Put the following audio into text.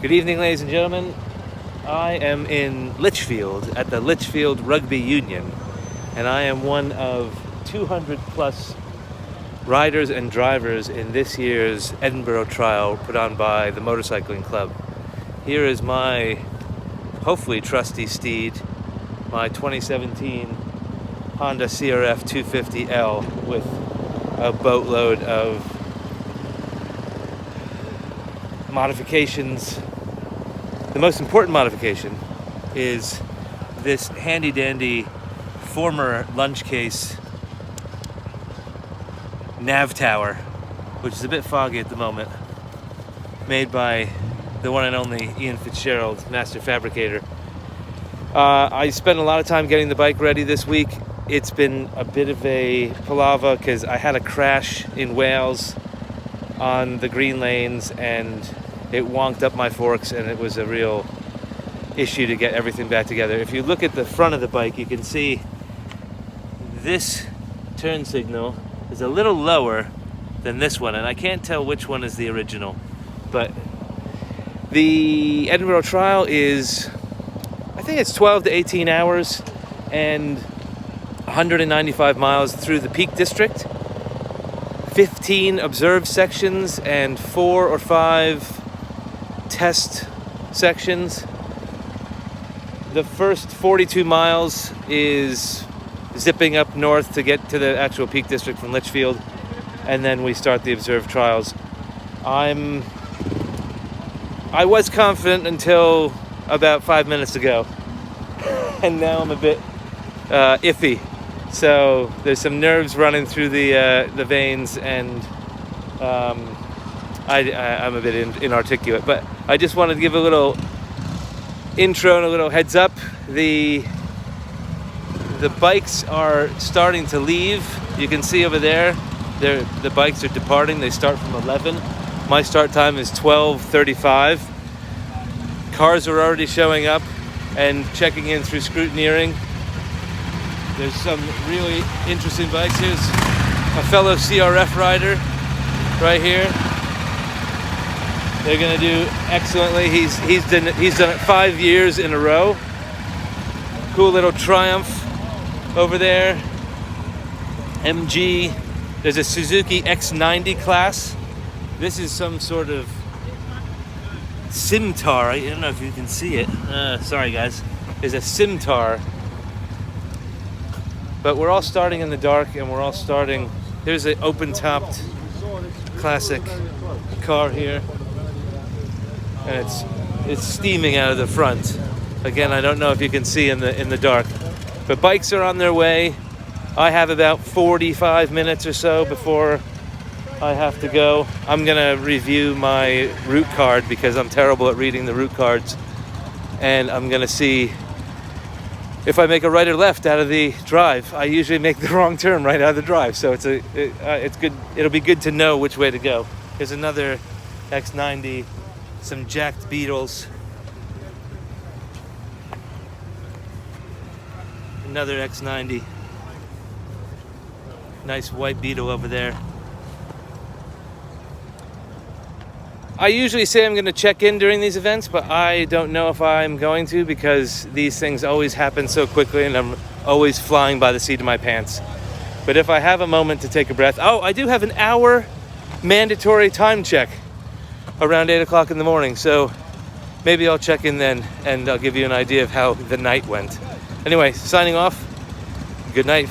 Good evening, ladies and gentlemen. I am in Lichfield at the Lichfield Rugby Union, and I am one of 200 plus riders and drivers in this year's Edinburgh Trial put on by the Motorcycling Club. Here is my hopefully trusty steed, my 2017 Honda CRF 250L with a boatload of modifications. The most important modification is this handy dandy former lunch case nav tower, which is a bit foggy at the moment, made by the one and only Ian Fitzgerald, master fabricator. I spent a lot of time getting the bike ready this week. It's been a bit of a palaver because I had a crash in Wales on the green lanes and it wonked up my forks, and it was a real issue to get everything back together. If you look at the front of the bike, you can see this turn signal is a little lower than this one, and I can't tell which one is the original. But the Edinburgh Trial is, I think it's 12 to 18 hours and 195 miles through the Peak District, 15 observed sections and 4 or 5 test sections. The first 42 miles is zipping up north to get to the actual Peak District from Lichfield, and then we start the observed trials. I was confident until about 5 minutes ago, and now I'm a bit iffy. So there's some nerves running through the veins, and I'm a bit inarticulate, but I just wanted to give a little intro and a little heads up. The bikes are starting to leave. You can see over there, the bikes are departing. They start from 11. My start time is 12:35. Cars are already showing up and checking in through scrutineering. There's some really interesting bikes. Here's a fellow CRF rider right here. They're going to do excellently. He's done it 5 years in a row. Cool little Triumph over there. MG. There's a Suzuki X90 class. This is some sort of Simtar. I don't know if you can see it. Sorry guys. There's a Simtar. But we're all starting in the dark, and we're all starting. There's an open-topped classic car here. And it's steaming out of the front. Again, I don't know if you can see in the dark, but bikes are on their way. I have about 45 minutes or so before I have to go. I'm gonna review my route card because I'm terrible at reading the route cards, and I'm gonna see if I make a right or left out of the drive. I usually make the wrong turn right out of the drive, so it's good. It'll be good to know which way to go. Here's another X90. Some jacked Beetles. Another X90. Nice white Beetle over there. I usually say I'm going to check in during these events, but I don't know if I'm going to, because these things always happen so quickly and I'm always flying by the seat of my pants. But if I have a moment to take a breath. Oh, I do have an hour mandatory time check around 8 o'clock in the morning, so maybe I'll check in then and I'll give you an idea of how the night went. Anyway, signing off. Good night.